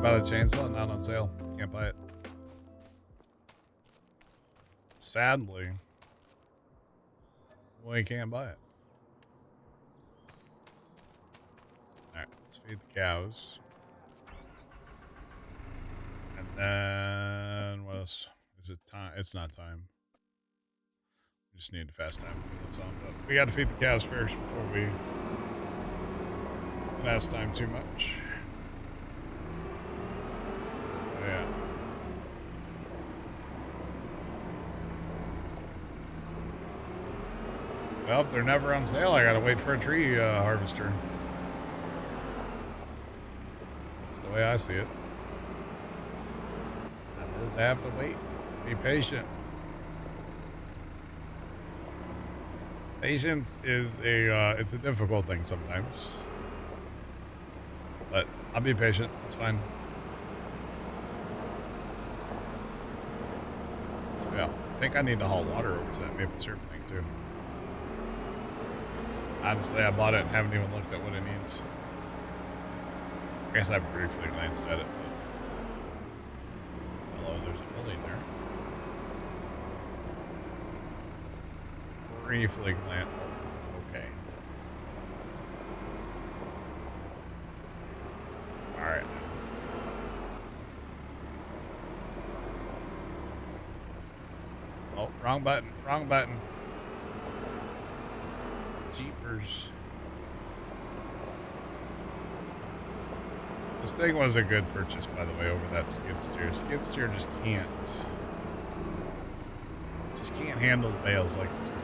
about a chainsaw? Not on sale. Can't buy it. Sadly, we can't buy it. Alright, let's feed the cows. And then, what else? Is it time? It's not time. We just need to fast time. That's all. But we got to feed the cows first before we fast time too much. Oh, yeah. Well, if they're never on sale, I gotta wait for a tree harvester. That's the way I see it. I just have to wait. Be patient. Patience is it's a difficult thing sometimes. But I'll be patient. It's fine. So, yeah, I think I need to haul water over to that maple syrup thing too. Honestly, I bought it and haven't even looked at what it needs. I guess I briefly glanced at it. But... Hello, there's a building there. Briefly glanced. Okay. Alright. Oh, wrong button. Wrong button. Jeepers. This thing was a good purchase, by the way, over that skid steer. Skid steer just can't handle the bales like this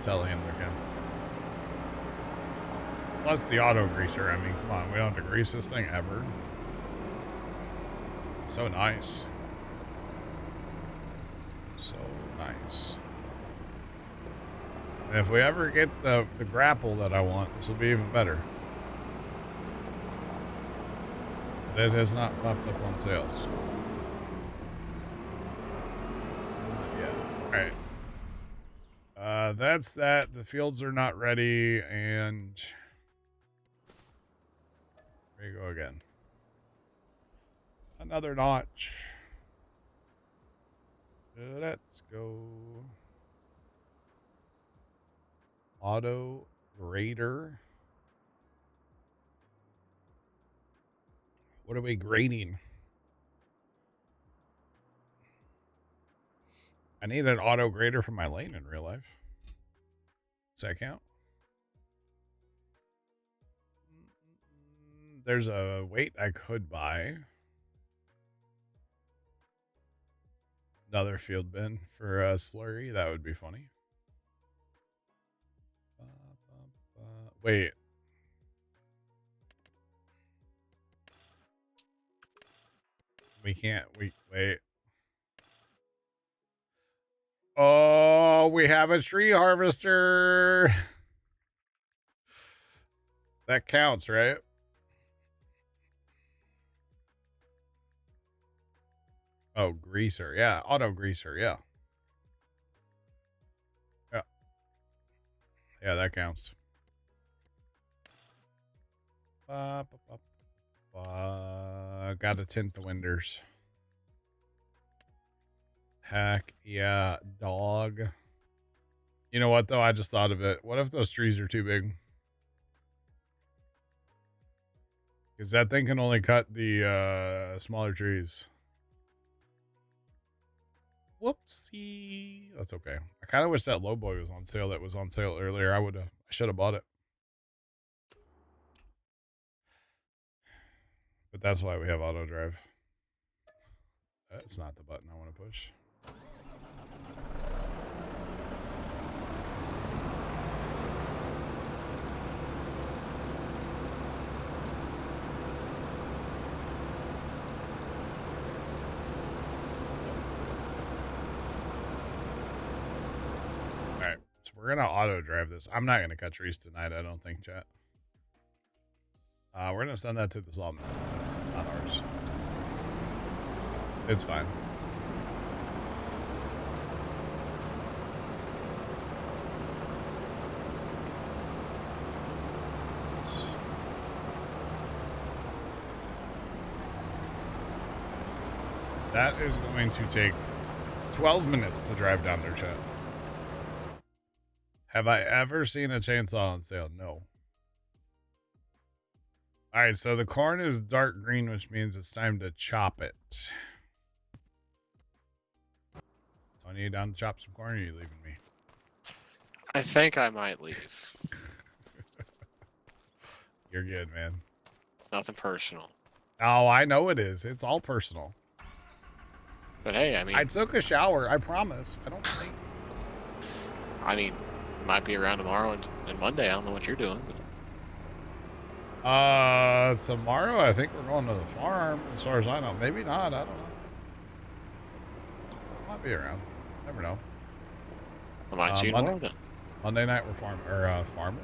telehandler can. Plus the auto greaser. I mean, come on, we don't have to grease this thing ever. So nice. So nice. And if we ever get the grapple that I want, this will be even better. But it has not popped up on sales. Yeah. Alright. That's that. The fields are not ready, and there you go again. Another notch. Let's go. Auto grader. What are we grading? I need an auto grader for my lane in real life. Does that count? There's a weight I could buy. Another field bin for a slurry. That would be funny. Wait. We can't. Wait. Oh, we have a tree harvester. That counts, right? Oh, greaser. Yeah, auto greaser. Yeah. Yeah. Yeah, that counts. Gotta tint the windows. Heck yeah, dog. You know what, though? I just thought of it. What if those trees are too big? Because that thing can only cut the smaller trees. Whoopsie. That's okay. I kind of wish that lowboy was on sale. That was on sale earlier. I should have bought it. But that's why we have auto drive. That's not the button I want to push. Alright, so we're gonna auto drive this. I'm not gonna cut trees tonight, I don't think, chat. We're gonna send that to the sawmill. It's not ours. It's fine. That is going to take 12 minutes to drive down there, chat. Have I ever seen a chainsaw on sale? No. All right, so the corn is dark green, which means it's time to chop it. Tony, you down to chop some corn, or are you leaving me? I think I might leave. You're good, man. Nothing personal. Oh, I know it is. It's all personal. But hey, I mean... I took a shower, I promise. I don't think... I mean, might be around tomorrow and Monday. I don't know what you're doing. But... tomorrow I think we're going to the farm, as far as I know. Maybe not, I don't know. Might be around. Never know. I might see you tomorrow then. Monday night we're farming?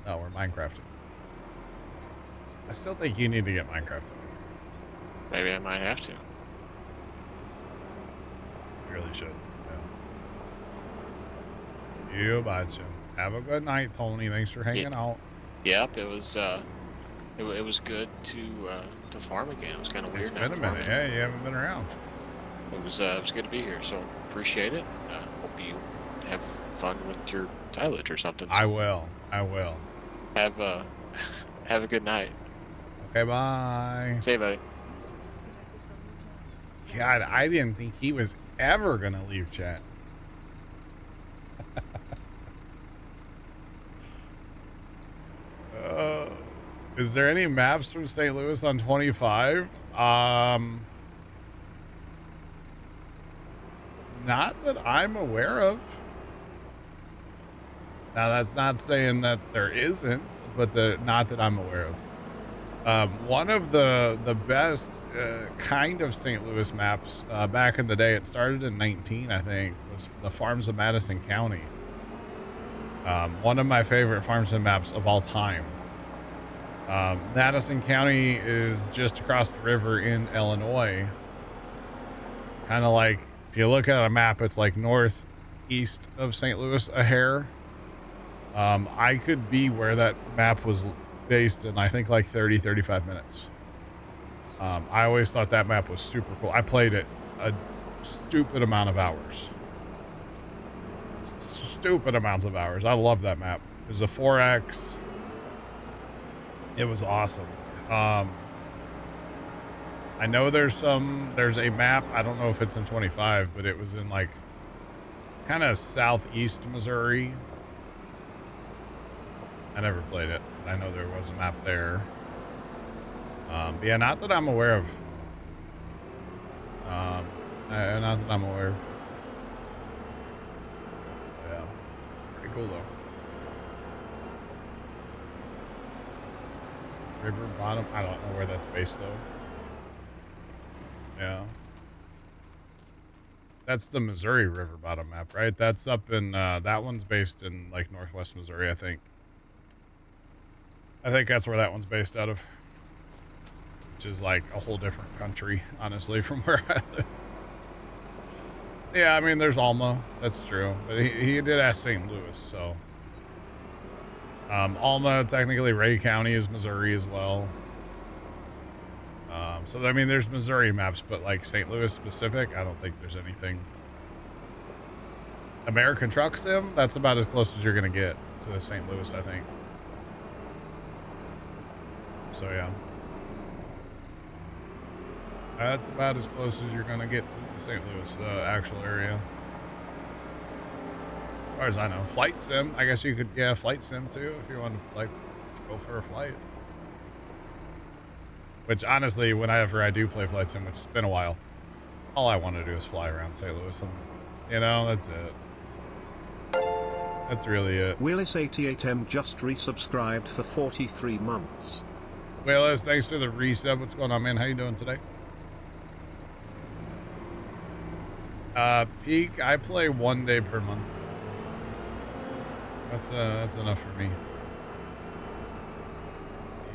No, we're Minecrafting. I still think you need to get Minecrafted. Maybe I might have to. You really should. Yeah. You betcha. Have a good night, Tony. Thanks for hanging out. Yep, it was good to farm again. It was kind of weird. It's been a minute. Yeah, you haven't been around. It was good to be here. So appreciate it. Hope you have fun with your silage or something. So I will. have a good night. Okay, bye. See you, buddy. God, I didn't think he was ever gonna leave chat. Is there any maps from St. Louis on 25? Not that I'm aware of. Now, that's not saying that there isn't, but not that I'm aware of. One of the best kind of St. Louis maps back in the day, it started in 19, I think, was the Farms of Madison County. One of my favorite farms and maps of all time. Madison County is just across the river in Illinois. Kind of like, if you look at a map, it's like northeast of St. Louis a hair. I could be where that map was based in, I think, like 35 minutes. I always thought that map was super cool. I played it a stupid amount of hours. Stupid amounts of hours. I love that map. It was a 4X. It was awesome. I know there's a map, I don't know if it's in 25, but it was in like kind of southeast Missouri. I never played it. I know there was a map there. But yeah, not that I'm aware of. Not that I'm aware of. Yeah. Pretty cool though. River bottom. I don't know where that's based though. Yeah. That's the Missouri River bottom map, right? That's up in, that one's based in like Northwest Missouri, I think. I think that's where that one's based out of. Which is like a whole different country, honestly, from where I live. Yeah, I mean, there's Alma. That's true. But he did ask St. Louis, so. Alma, technically Ray County is Missouri as well. So, I mean, there's Missouri maps, but like St. Louis specific, I don't think there's anything. American Truck Sim, that's about as close as you're going to get to St. Louis, I think. So, yeah. That's about as close as you're going to get to the St. Louis actual area. As far as I know. Flight Sim, I guess you could, yeah, Flight Sim too, if you want to, like, go for a flight. Which, honestly, whenever I do play Flight Sim, which has been a while, all I want to do is fly around St. Louis. And, you know, that's it. That's really it. Willis88M just resubscribed for 43 months. Willis, thanks for the resub. What's going on, man? How you doing today? Peak, I play 1 day per month. That's enough for me.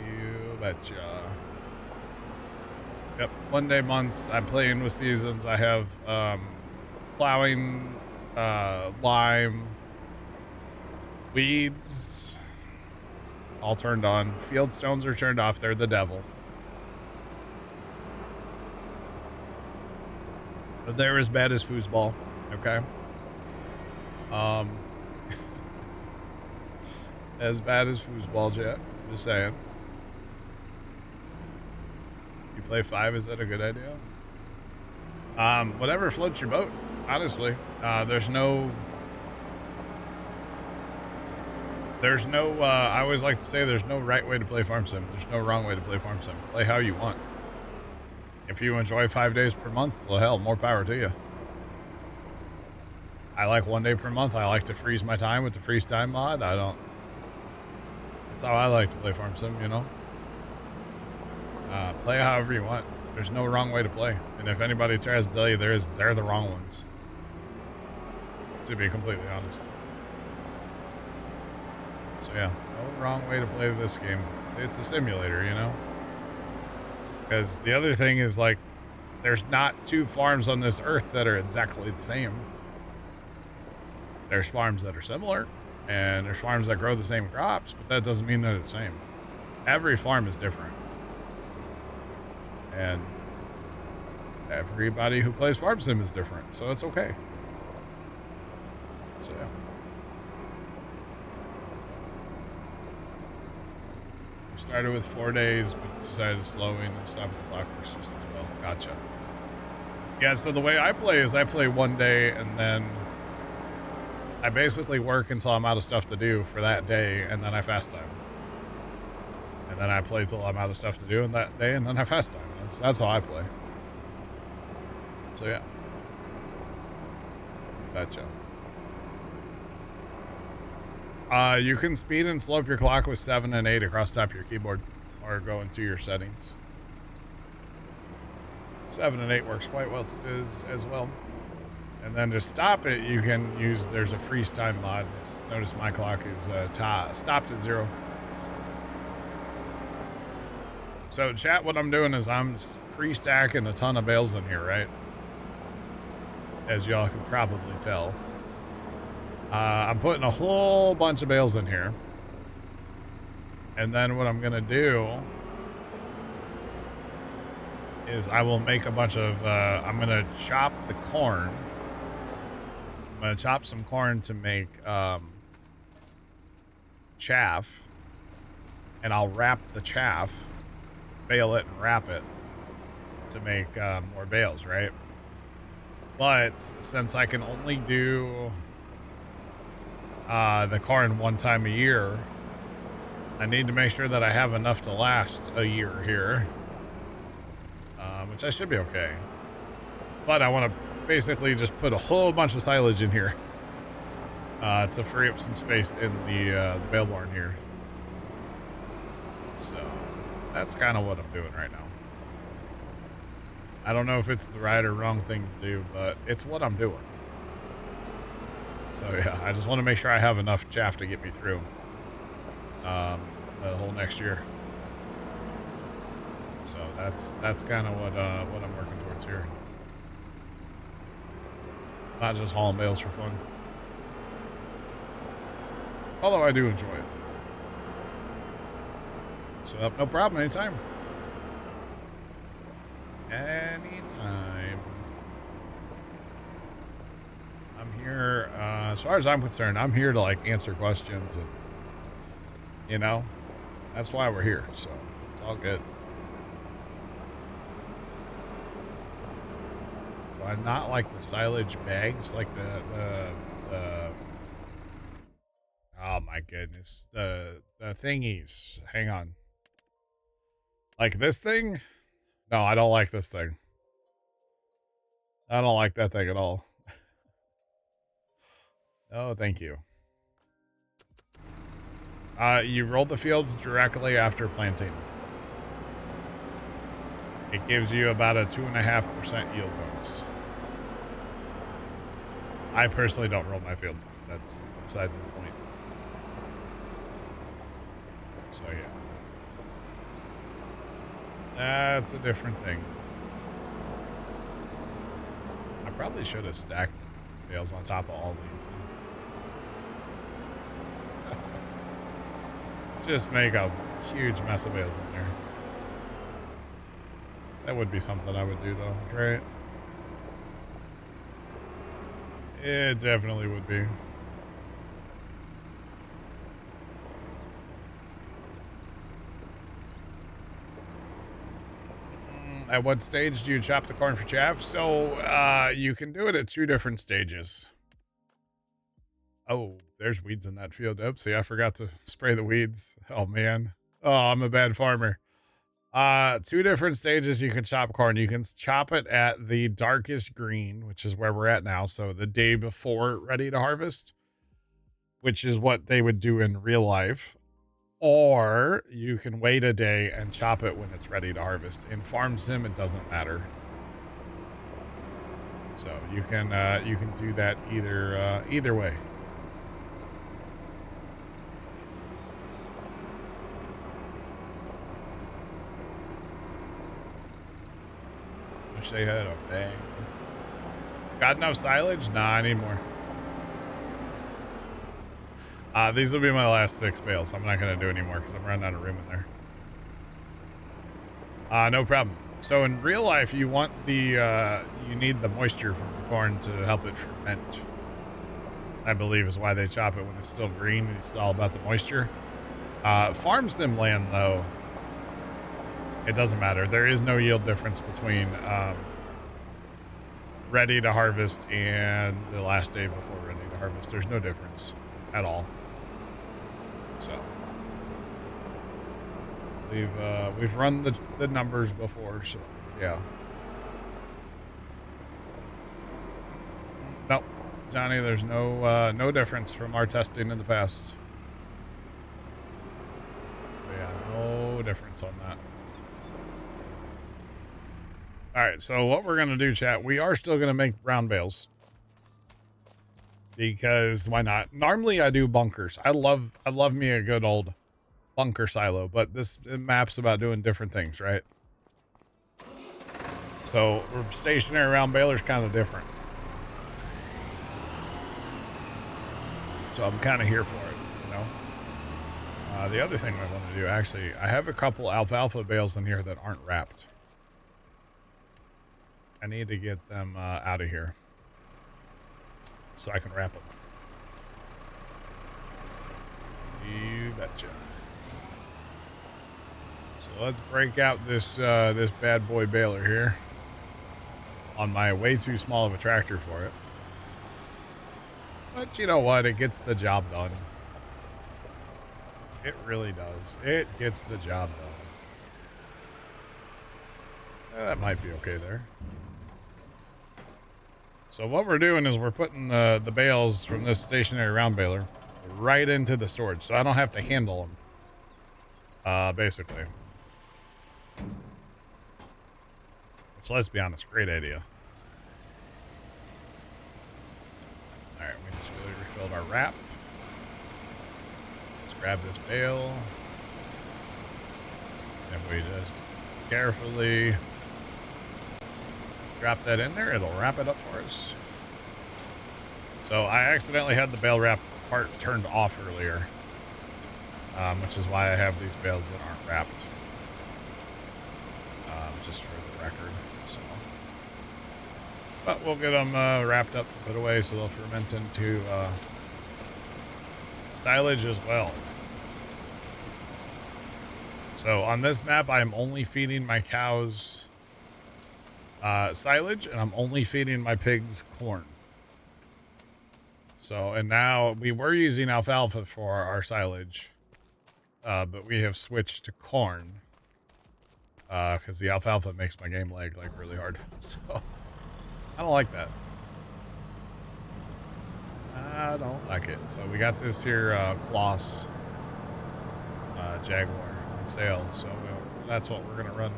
You betcha. Yep, 1 day months. I'm playing with seasons. I have plowing, lime, weeds, all turned on. Field stones are turned off. They're the devil. They're as bad as foosball. Okay. As bad as foosball, Jet. Just saying. You play 5, is that a good idea? Whatever floats your boat, honestly. There's no, I always like to say there's no right way to play farm sim. There's no wrong way to play farm sim. Play how you want. If you enjoy 5 days per month, well, hell, more power to you. I like 1 day per month. I like to freeze my time with the freeze time mod. That's how I like to play farm sim, you know? Play however you want. There's no wrong way to play. And if anybody tries to tell you they're the wrong ones. To be completely honest. So yeah, no wrong way to play this game. It's a simulator, you know? Because the other thing is, like, there's not 2 farms on this earth that are exactly the same. There's farms that are similar, and there's farms that grow the same crops, but that doesn't mean they're the same. Every farm is different. And everybody who plays farm sim is different, so it's okay. So yeah. We started with 4 days, but decided to slow in and stop the clock works just as well. Gotcha. Yeah, so the way I play is I play 1 day, and then I basically work until I'm out of stuff to do for that day, and then I fast time. And then I play till I'm out of stuff to do in that day, and then I fast time. That's how I play. So yeah. Gotcha. You can speed and slow up your clock with 7 and 8 across the top of your keyboard, or go into your settings. 7 and 8 works quite well as well. And then to stop it, you can use, there's a freeze time mod. Notice my clock is stopped at 0. So chat, what I'm doing is I'm pre-stacking a ton of bales in here, right? As y'all can probably tell. I'm putting a whole bunch of bales in here. And then what I'm gonna do is I will make a bunch of, I'm gonna chop the corn. I'm gonna chop some corn to make chaff. And I'll wrap the chaff, bale it and wrap it to make more bales, right? But since I can only do the corn 1 time a year, I need to make sure that I have enough to last a year here, which I should be okay. But I want to basically just put a whole bunch of silage in here to free up some space in the bale barn here. So that's kind of what I'm doing right now. I don't know if it's the right or wrong thing to do, but it's what I'm doing. So yeah, I just want to make sure I have enough chaff to get me through the whole next year. So that's kind of what I'm working towards here. Not just hauling bales for fun. Although I do enjoy it. So no problem, anytime. Anytime. I'm here, as far as I'm concerned, I'm here to, like, answer questions, and, you know, that's why we're here, so it's all good. Do I not like the silage bags, like the oh my goodness, the thingies, hang on. Like this thing? No, I don't like this thing. I don't like that thing at all. Oh, thank you. You roll the fields directly after planting. It gives you about a 2.5% yield bonus. I personally don't roll my fields. That's besides the point. So yeah. That's a different thing. I probably should have stacked bales on top of all these. Just make a huge mess of bales in there. That would be something I would do though, right? It definitely would be. At what stage do you chop the corn for chaff? So, you can do it at 2 different stages. Oh, there's weeds in that field. Oopsie, I forgot to spray the weeds. Oh, man. Oh, I'm a bad farmer. 2 different stages you can chop corn. You can chop it at the darkest green, which is where we're at now. So the day before ready to harvest, which is what they would do in real life. Or you can wait a day and chop it when it's ready to harvest. In Farm Sim, it doesn't matter. So you can do that either way. Wish they had a bang. Got enough silage? Nah, I need more. These will be my last 6 bales. I'm not going to do any more because I'm running out of room in there. No problem. So in real life, you want the, you need the moisture from the corn to help it ferment. I believe is why they chop it when it's still green. It's all about the moisture. Farm sim land, though, it doesn't matter. There is no yield difference between ready to harvest and the last day before ready to harvest. There's no difference at all. So we've run the numbers before, so yeah. Nope, Johnny, there's no difference from our testing in the past. But yeah, no difference on that. All right, so what we're gonna do, chat, we are still gonna make brown bales. Because why not? Normally I do bunkers. I love me a good old bunker silo, but this map's about doing different things, right? So stationary round baler's kind of different. So I'm kind of here for it, you know? The other thing I want to do, actually, I have a couple alfalfa bales in here that aren't wrapped. I need to get them out of here so I can wrap them. You betcha. So let's break out this this bad boy baler here on my way too small of a tractor for it. But you know what? It gets the job done. It really does. It gets the job done. That might be okay there. So what we're doing is we're putting the bales from this stationary round baler right into the storage, so I don't have to handle them. Basically. Which, let's be honest, great idea. Alright, we just really refilled our wrap. Let's grab this bale. And we just carefully drop that in there. It'll wrap it up for us. So I accidentally had the bale wrap part turned off earlier, which is why I have these bales that aren't wrapped, just for the record. So, but we'll get them wrapped up and put away so they'll ferment into silage as well. So on this map, I am only feeding my cows silage, and I'm only feeding my pigs corn. So, and now we were using alfalfa for our silage, but we have switched to corn, because the alfalfa makes my game lag like really hard. So, I don't like that. I don't like it. So we got this here Kloss Jaguar on sale, so that's what we're gonna run.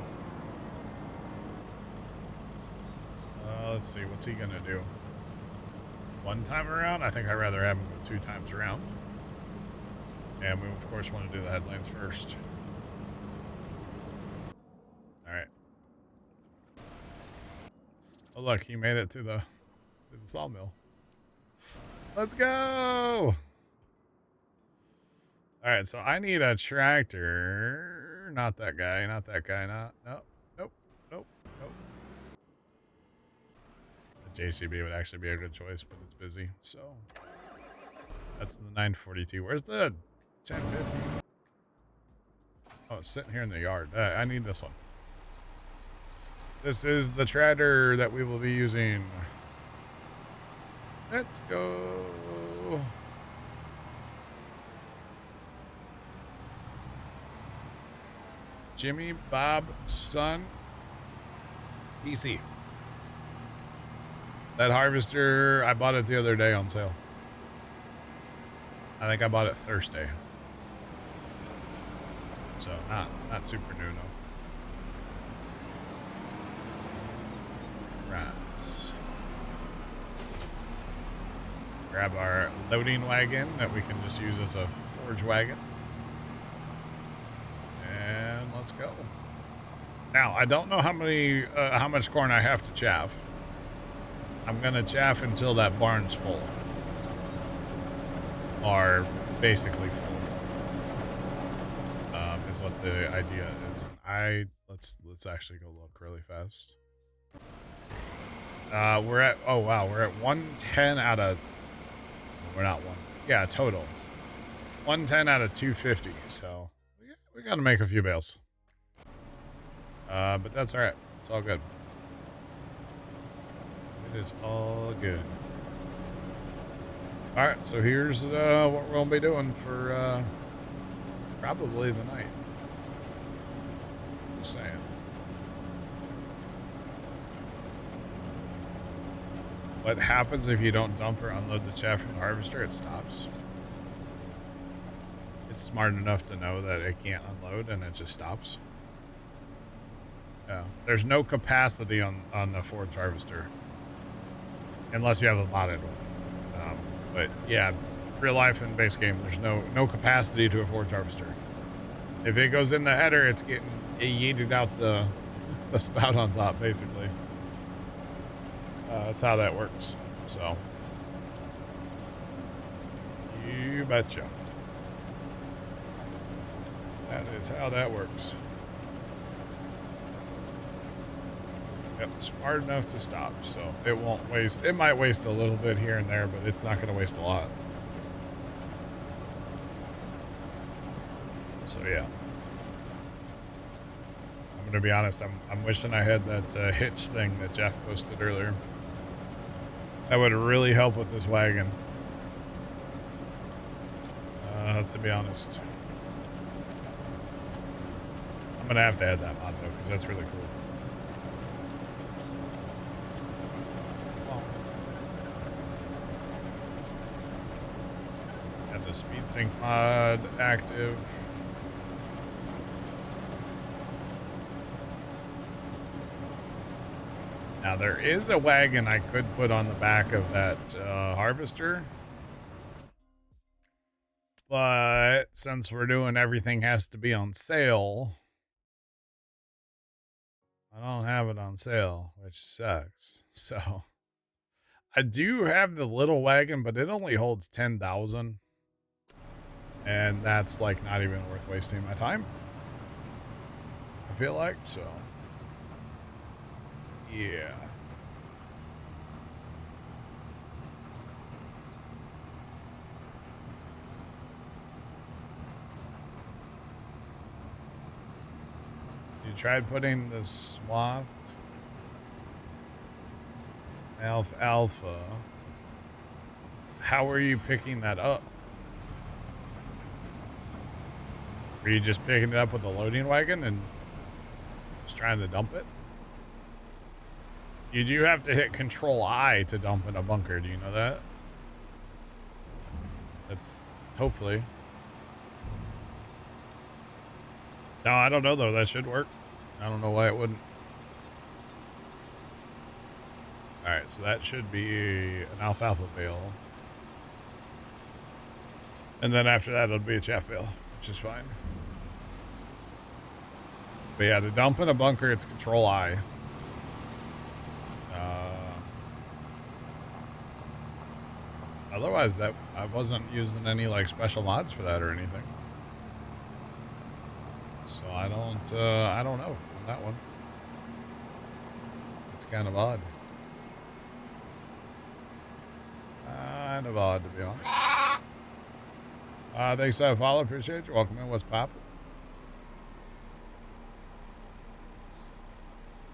Let's see, what's he gonna do? 1 time around? I think I'd rather have him go 2 times around. And we, of course, want to do the headlands first. Alright. Oh, look, he made it to the sawmill. Let's go! Alright, so I need a tractor. Not that guy, not that guy, nope. The JCB would actually be a good choice, but it's busy. So that's the 942. Where's the 1050? Oh, it's sitting here in the yard. I need this one. This is the treader that we will be using. Let's go. Jimmy Bob Son PC. That harvester, I bought it the other day on sale. I think I bought it Thursday. So not super new, no. Right. Grab our loading wagon that we can just use as a forge wagon. And let's go. Now, I don't know how much corn I have to chaff. I'm gonna chaff until that barn's full. Or basically full. Is what the idea is. Let's actually go look really fast. We're at 110 out of, we're not one. Yeah, total. 110 out of 250. So we got to make a few bales. But that's all right. It's all good. It is all good. All right. So here's what we're gonna be doing for probably the night. Just saying. What happens if you don't dump or unload the chaff from the harvester? It stops. It's smart enough to know that it can't unload and it just stops. Yeah. There's no capacity on the forage harvester. Unless you have a modded one. But yeah, real life and base game, there's no capacity to a forage harvester. If it goes in the header, it's getting yeeted out the spout on top, basically. That's how that works. So, you betcha. That is how that works. Yep, smart enough to stop, so it won't waste. It might waste a little bit here and there, but it's not going to waste a lot. So yeah. I'm going to be honest, I'm wishing I had that hitch thing that Jeff posted earlier. That would really help with this wagon. Let's be honest. I'm going to have to add that mod though, because that's really cool. Have the speed sync mod active. Now there is a wagon I could put on the back of that harvester. But since we're doing everything has to be on sale, I don't have it on sale, which sucks. So I do have the little wagon, but it only holds 10,000. And that's like not even worth wasting my time. I feel like, so. Yeah. You tried putting the swathed alfalfa. How are you picking that up? Are you just picking it up with the loading wagon and just trying to dump it? You do have to hit Control I to dump in a bunker. Do you know that? That's hopefully. No, I don't know though. That should work. I don't know why it wouldn't. All right, so that should be an alfalfa bale. And then after that, it'll be a chaff bale, which is fine. But yeah, to dump in a bunker, it's Control I. Otherwise, that I wasn't using any like special mods for that or anything. So I don't know on that one. It's kind of odd. kind of odd, to be honest. Thanks for the follow. Appreciate you. Welcome in. What's poppin'?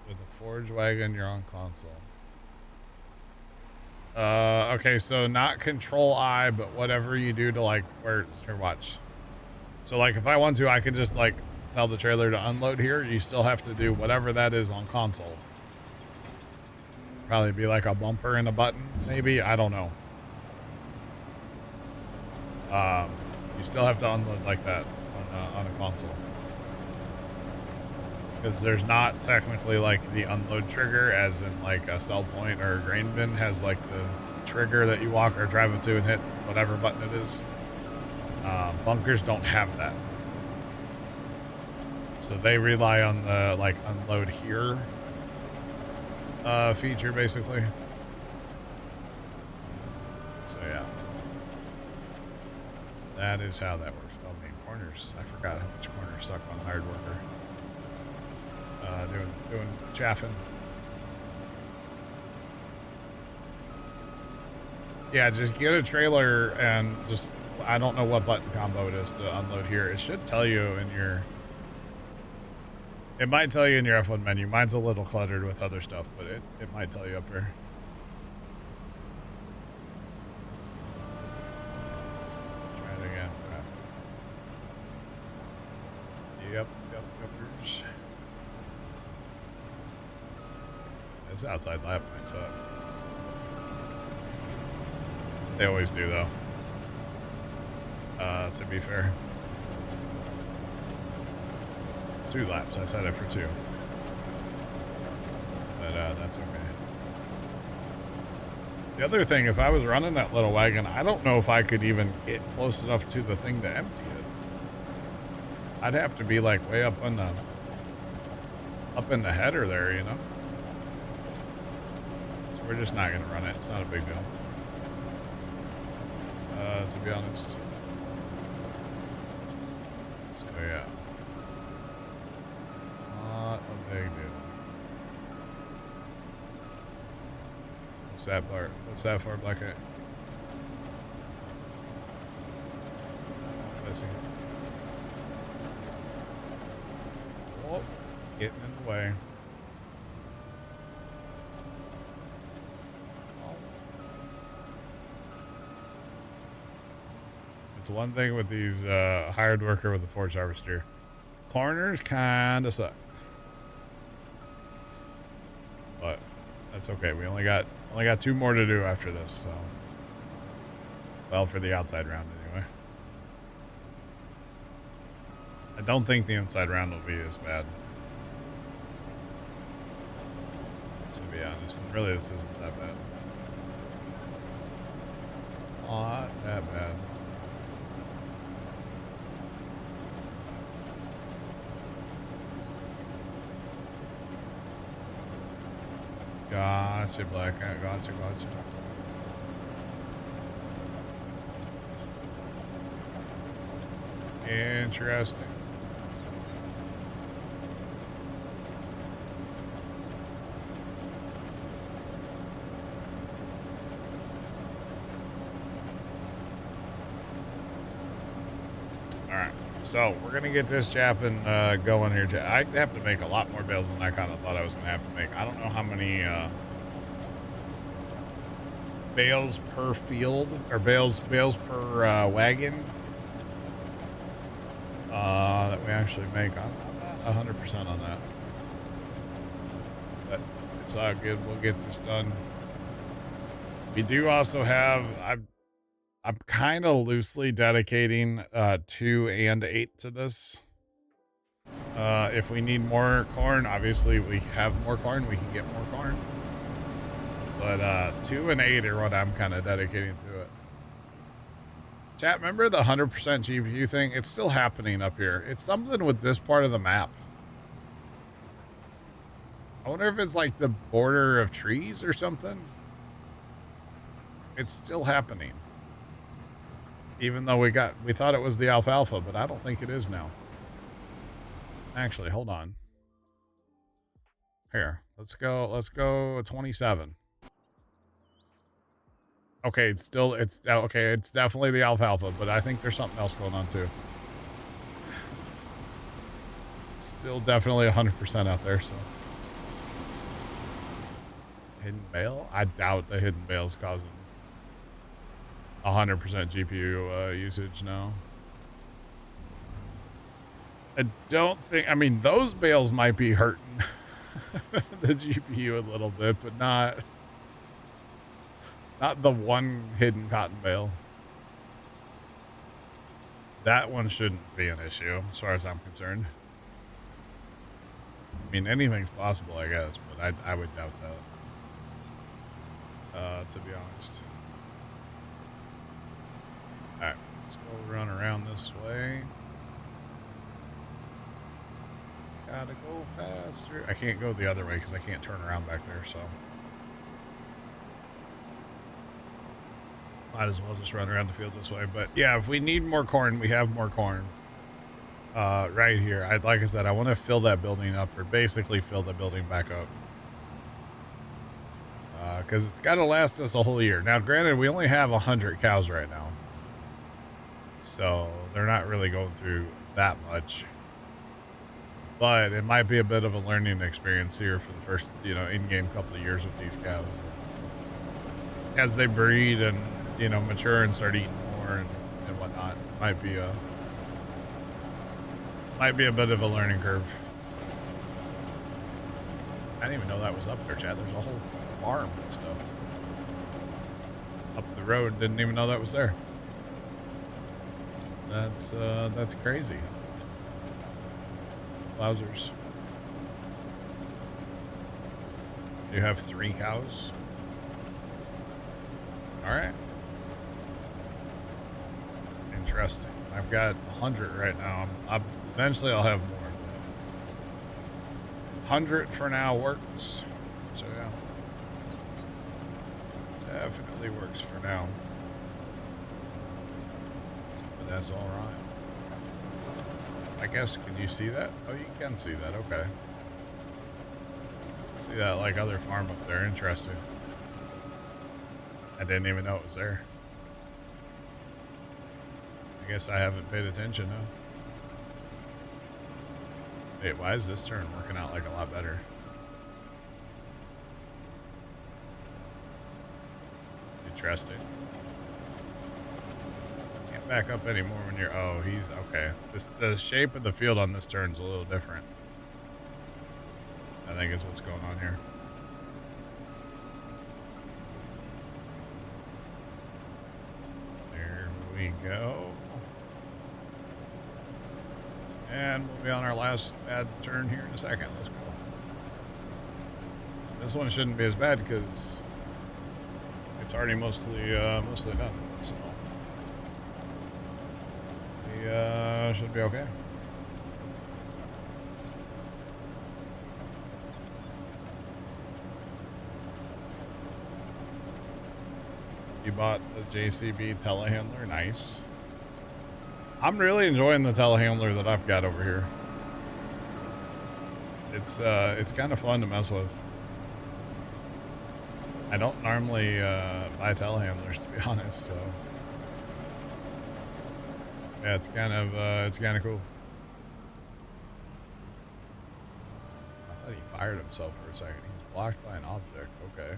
With the Forge wagon, you're on console. Okay, so not control I, but whatever you do to like, where's here, watch. So like if I want to, I can just like tell the trailer to unload here. You still have to do whatever that is on console. Probably be like a bumper and a button, maybe. I don't know. You still have to unload like that on a console. Because there's not technically like the unload trigger, as in like a sell point or a grain bin has like the trigger that you walk or drive into and hit whatever button it is. Bunkers don't have that. So they rely on the like unload here feature basically. So yeah. That is how that works. Oh man, corners. I forgot how much corners suck on hired worker. Doing chaffing. Yeah, just get a trailer and just, I don't know what button combo it is to unload here. It should tell you in your, it might tell you in your F1 menu. Mine's a little cluttered with other stuff, but it might tell you up here. Try it again. Okay. Yep. It's outside lap might suck. They always do though. To be fair. 2 laps. I set it for 2. But that's okay. The other thing, if I was running that little wagon, I don't know if I could even get close enough to the thing to empty it. I'd have to be like way up in the header there, you know? So we're just not gonna run it. It's not a big deal. To be honest. So yeah. Not a big deal. What's that part? What's that for, Black Cat? I see. Oh, getting in the way. It's one thing with these hired worker with the Forge harvester. Corners kind of suck. But that's okay. We only got 2 more to do after this, so. Well, for the outside round anyway. I don't think the inside round will be as bad. To be honest. And really, this isn't that bad. Not that bad. Gotcha, Black Cat. Gotcha. Interesting. Alright, so we're gonna get this chaffing going here. I have to make a lot more bales than I kind of thought I was gonna have to make. I don't know how many bales per field or bales per wagon that we actually make. I'm not 100% on that, but it's all good. We'll get this done. We do also have, I'm kind of loosely dedicating 2 and 8 to this. If we need more corn, obviously we have more corn, we can get more corn. But 2 and 8 are what I'm kind of dedicating to it. Chat, remember the 100% GPU thing? It's still happening up here. It's something with this part of the map. I wonder if it's like the border of trees or something. It's still happening. Even though we thought it was the alfalfa, but I don't think it is now. Actually, hold on. Here, let's go 27. Okay, okay, it's definitely the alfalfa, but I think there's something else going on too. Still definitely 100% out there, so. Hidden bale? I doubt the hidden bale is causing 100% GPU usage now. I don't think, I mean, those bales might be hurting the GPU a little bit, but not the one hidden cotton bale. That one shouldn't be an issue as far as I'm concerned. I mean, anything's possible, I guess, but I would doubt that, to be honest. All right, let's go run around this way. Gotta go faster. I can't go the other way because I can't turn around back there, so. Might as well just run around the field this way. But yeah, if we need more corn, we have more corn. Right here. Like I said, I want to fill that building up, or basically fill the building back up. Because it's got to last us a whole year. Now, granted, we only have 100 cows right now. So they're not really going through that much. But it might be a bit of a learning experience here for the first, in-game couple of years with these cows. As they breed and, mature and start eating more and whatnot, might be a bit of a learning curve. I didn't even know that was up there, Chad. There's a whole farm and stuff up the road. Didn't even know that was there. That's crazy. Wowzers. You have 3 cows? Alright. Interesting. I've got 100 right now. Eventually I'll have more. 100 for now works. So yeah. Definitely works for now. But that's alright. I guess, can you see that? Oh, you can see that, okay. See that like other farm up there, interesting. I didn't even know it was there. I guess I haven't paid attention, huh? Wait, why is this turn working out like a lot better? Interesting. Can't back up anymore when you're, oh, he's, okay. The shape of the field on this turn's a little different. I think is what's going on here. There we go. And we'll be on our last bad turn here in a second. Let's go. This one shouldn't be as bad because it's already mostly done. So we should be okay. You bought the JCB telehandler, nice. I'm really enjoying the telehandler that I've got over here. It's kind of fun to mess with. I don't normally buy telehandlers, to be honest, so yeah, it's kind of cool. I thought he fired himself for a second. He's blocked by an object. Okay.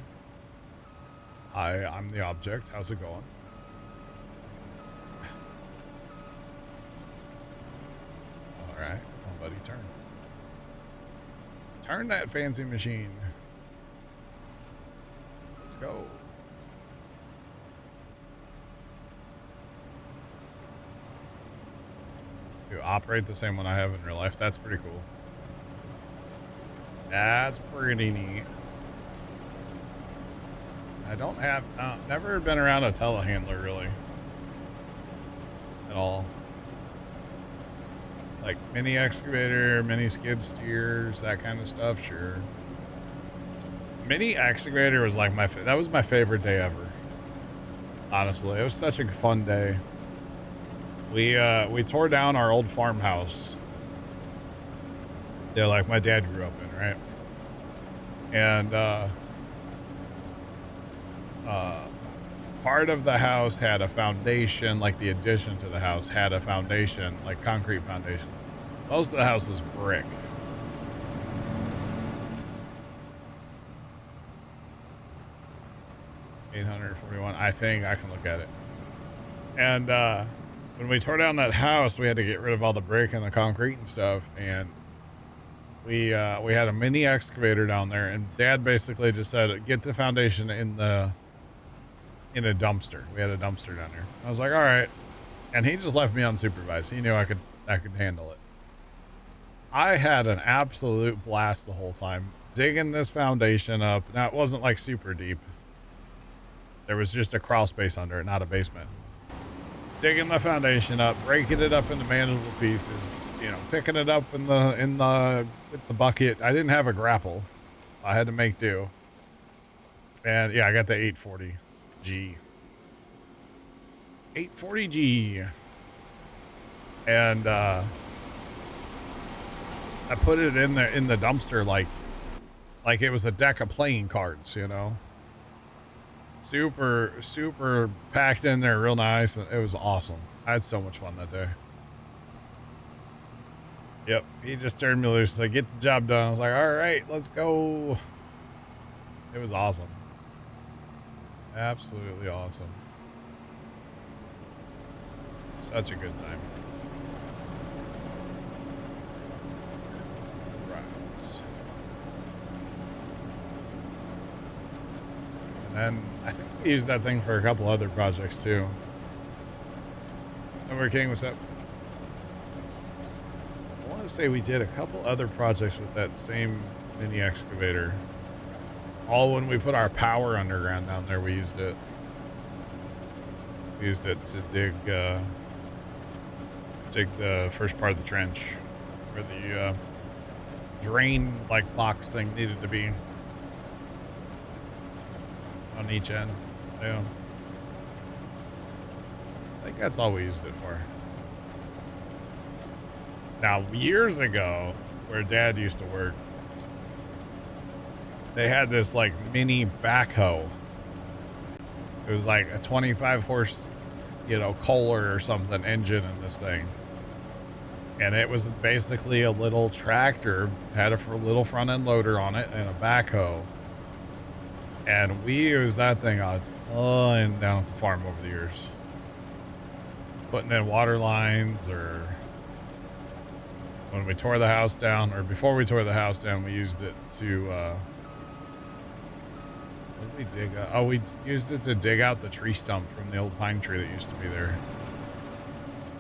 Hi, I'm the object. How's it going? All right, come on, buddy, turn. Turn that fancy machine. Let's go. You operate the same one I have in real life. That's pretty cool. That's pretty neat. I don't have, never been around a telehandler really. At all. Like mini excavator, mini skid steers, that kind of stuff, sure. Mini excavator was like that was my favorite day ever. Honestly, it was such a fun day. We tore down our old farmhouse. Yeah, like my dad grew up in, right? And part of the house had a foundation, like the addition to the house had a foundation, like concrete foundation. Most of the house was brick. $841. I think I can look at it. And when we tore down that house, we had to get rid of all the brick and the concrete and stuff. And we had a mini excavator down there, and Dad basically just said, "Get the foundation in a dumpster." We had a dumpster down there. I was like, "All right," and he just left me unsupervised. He knew I could handle it. I had an absolute blast the whole time digging this foundation up. Now it wasn't like super deep. There was just a crawl space under it, not a basement. Digging the foundation up, breaking it up into manageable pieces, you know, picking it up with the bucket. I didn't have a grapple. I had to make do. And yeah, I got the 840G. 840G. And I put it in the dumpster like it was a deck of playing cards, you know. Super packed in there, real nice. It was awesome. I had so much fun that day. Yep, he just turned me loose. Like, get the job done. I was like, all right, let's go. It was awesome. Absolutely awesome. Such a good time. Right. And I think we used that thing for a couple other projects too. Snowboard King, what's up? I want to say we did a couple other projects with that same mini excavator. All when we put our power underground down there, we used it. We used it to dig the first part of the trench where the drain like box thing needed to be on each end. Yeah. I think that's all we used it for. Now, years ago, where Dad used to work, they had this like mini backhoe. It was like a 25 horse, you know, Kohler or something engine in this thing. And it was basically a little tractor, had a little front end loader on it and a backhoe. And we used that thing a ton down at the farm over the years. Putting in water lines, or when we tore the house down, or before we tore the house down, we used it to, what did we dig up? Oh, we used it to dig out the tree stump from the old pine tree that used to be there.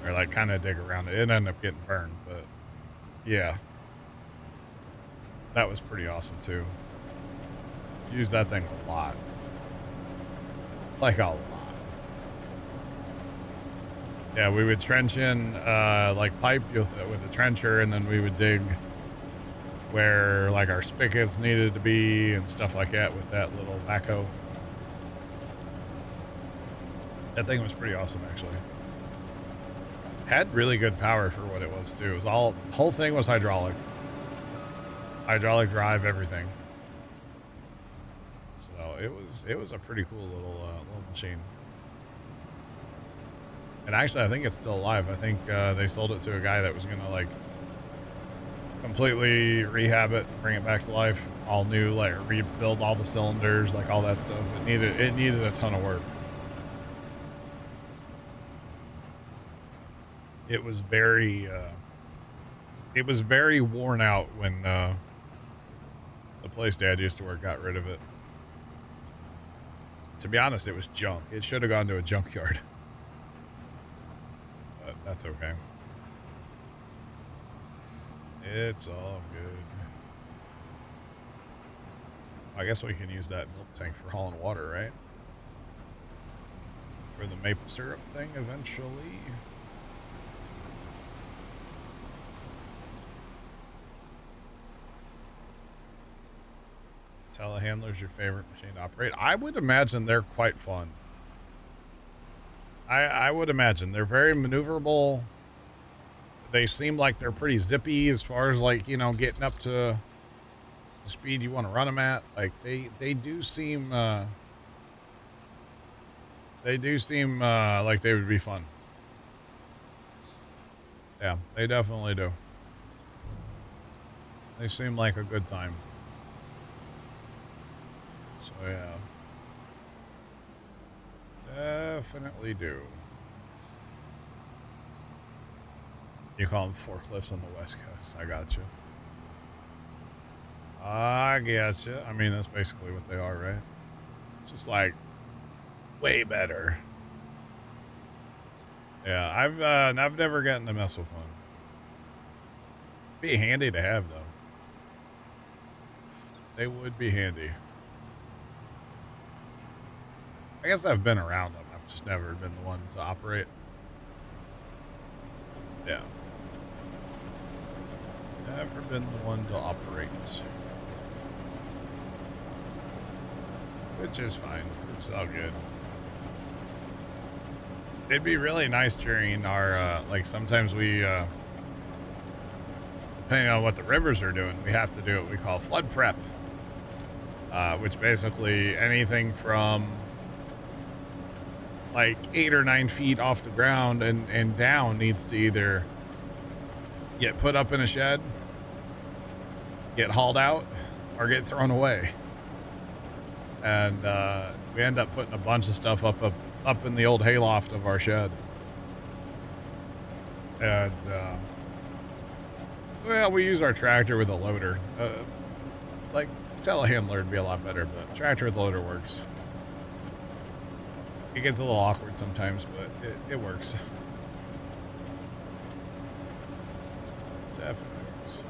Or like kind of dig around it. It ended up getting burned, but yeah. That was pretty awesome too. Used that thing a lot. Like a lot. Yeah, we would trench in like pipe with a trencher, and then we would dig where like our spigots needed to be and stuff like that with that little backhoe. That thing was pretty awesome, actually. Had really good power for what it was too. It was the whole thing was hydraulic. Hydraulic drive, everything. So it was a pretty cool little machine. And actually, I think it's still alive. I think they sold it to a guy that was gonna like completely rehab it, bring it back to life, all new, like rebuild all the cylinders, like all that stuff. It needed a ton of work. It was very worn out when the place Dad used to work got rid of it. To be honest, it was junk. It should have gone to a junkyard. But that's okay. It's all good. I guess we can use that milk tank for hauling water, right? For the maple syrup thing eventually. Telehandler's your favorite machine to operate? I would imagine they're quite fun. I would imagine they're very maneuverable. They seem like they're pretty zippy as far as like, you know, getting up to the speed you want to run them at. Like they do seem They do seem like they would be fun. Yeah, they definitely do. They seem like a good time. So yeah. Definitely do. You call them forklifts on the West Coast. I got you. I get you. I mean, that's basically what they are, right? Just like way better. Yeah, I've never gotten to mess with one. Be handy to have though. They would be handy. I guess I've been around them. I've just never been the one to operate. Yeah. Never been the one to operate. Which is fine. It's all good. It'd be really nice during our, like sometimes we, depending on what the rivers are doing, we have to do what we call flood prep. Which basically anything from like 8 or 9 feet off the ground and down needs to either get put up in a shed, get hauled out, or get thrown away. And we end up putting a bunch of stuff up in the old hayloft of our shed. And well, we use our tractor with a loader. Like telehandler would be a lot better, but tractor with loader works. It gets a little awkward sometimes, but it works. Definitely works.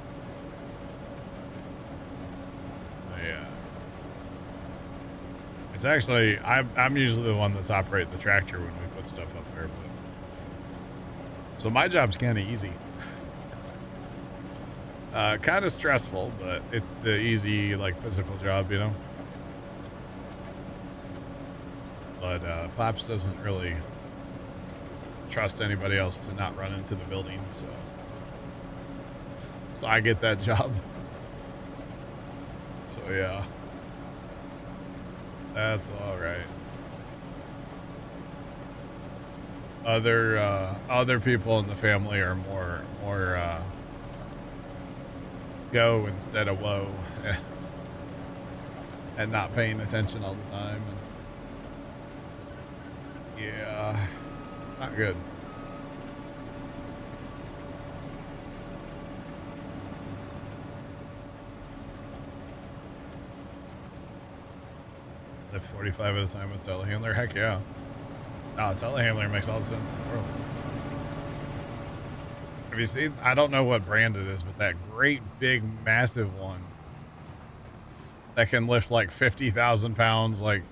Yeah. It's actually, I'm usually the one that's operating the tractor when we put stuff up there, but so my job's kind of easy. Kind of stressful, but it's the easy, like, physical job, you know? But Pops doesn't really trust anybody else to not run into the building, so I get that job. So yeah. That's all right. Other people in the family are more go instead of whoa, and not paying attention all the time. And yeah, not good. Live 45 at a time with telehandler? Heck yeah. No, telehandler makes all the sense in the world. Have you seen, I don't know what brand it is, but that great big massive one that can lift like 50,000 pounds, like,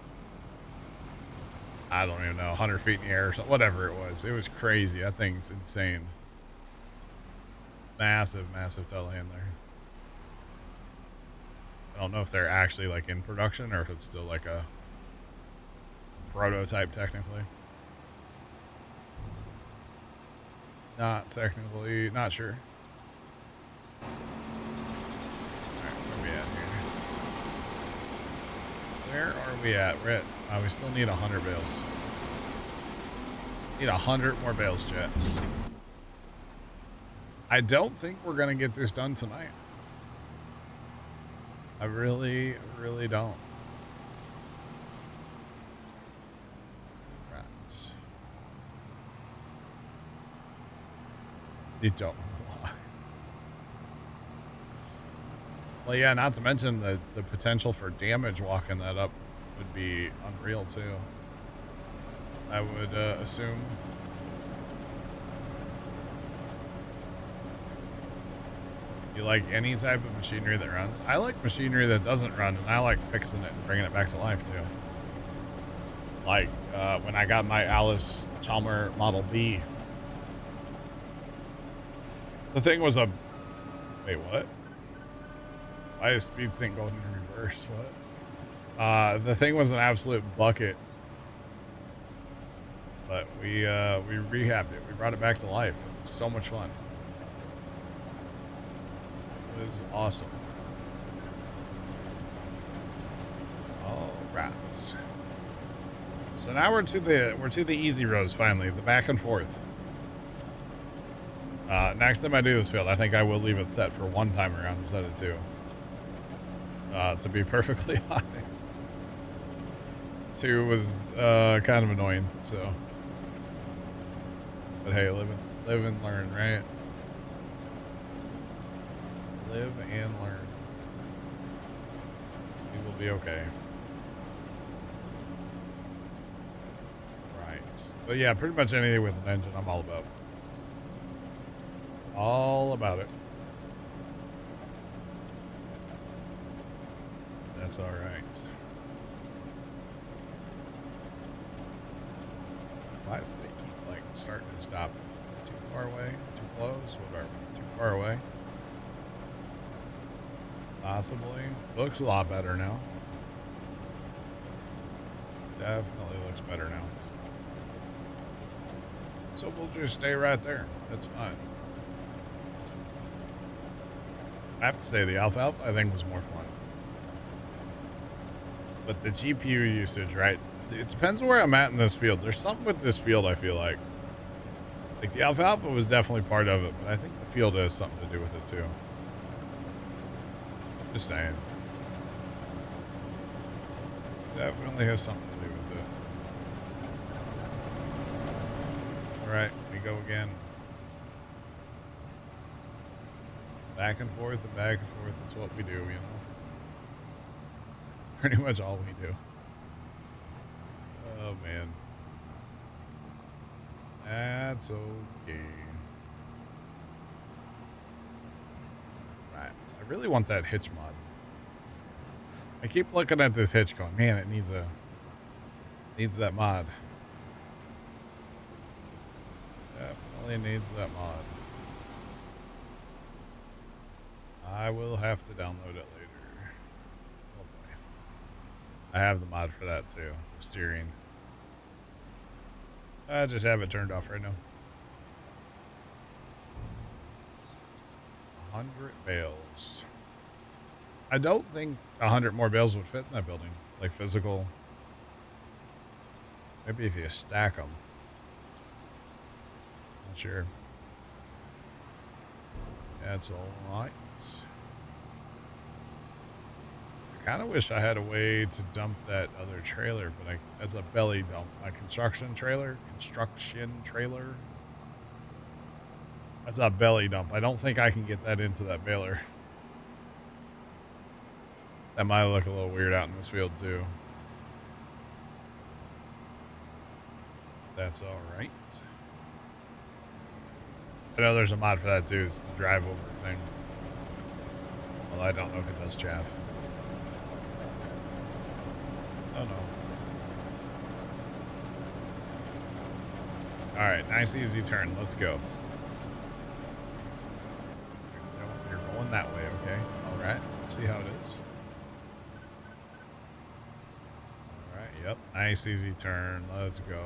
I don't even know, 100 feet in the air or something, whatever it was crazy. That thing's insane. Massive telehandler. I don't know if they're actually like in production or if it's still like a prototype technically. Not technically, not sure. Alright, where are we at here? Where are we at? We're at, we still need 100 bales. Need 100 more bales, chat. I don't think we're gonna get this done tonight. I really don't. Rats. You don't walk. Well, yeah, not to mention the potential for damage walking that up would be unreal too. I would assume. You like any type of machinery that runs? I like machinery that doesn't run, and I like fixing it and bringing it back to life too. Like when I got my Alice Chalmer Model B. The thing was a... Wait, what? Why is speed sync going in reverse? What? The thing was an absolute bucket. But we rehabbed it. We brought it back to life. It was so much fun. It was awesome. Oh, rats. So now we're to the easy roads finally, the back and forth. Next time I do this field, I think I will leave it set for one time around instead of two. To be perfectly honest. Two was kind of annoying, so. But hey, live and learn, right? Live and learn. We will be okay. Right. But yeah, pretty much anything with an engine I'm all about. All about it. That's all right. Why does it keep like starting and stopping? Too far away? Too close? What are we? Too far away? Possibly. Looks a lot better now. Definitely looks better now. So we'll just stay right there. That's fine. I have to say the alfalfa I think was more fun. But the GPU usage, right? It depends where I'm at in this field. There's something with this field I feel like. Like the alfalfa was definitely part of it, but I think the field has something to do with it too. Just saying. Definitely has something to do with it. Alright, we go again. Back and forth and back and forth. That's what we do, you know. Pretty much all we do. Oh, man. That's okay. Right. So I really want that hitch mod. I keep looking at this hitch going, man, it needs that mod. Definitely needs that mod. I will have to download it later. Oh boy. I have the mod for that too. The steering. I just have it turned off right now. 100 bales. I don't think 100 more bales would fit in that building. Like physical. Maybe if you stack them. Not sure. That's all right. I kind of wish I had a way to dump that other trailer, but that's a belly dump. A construction trailer. That's a belly dump. I don't think I can get that into that baler. That might look a little weird out in this field too. That's all right. I know there's a mod for that too. It's the drive over thing. Well, I don't know if it does chaff. Oh no. Alright, nice easy turn. Let's go. You're going that way, okay? Alright, see how it is. Alright, yep. Nice easy turn. Let's go.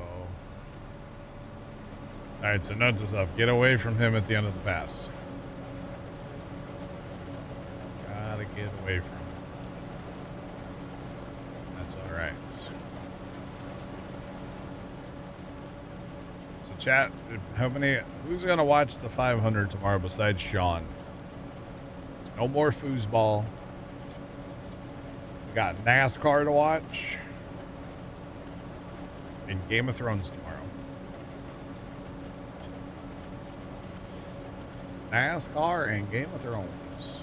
Alright, so note to self. Get away from him at the end of the pass. Gotta get away from him. That's alright. So chat, who's gonna watch the 500 tomorrow besides Sean? There's no more foosball. We got NASCAR to watch. And Game of Thrones tomorrow. NASCAR and Game of Thrones.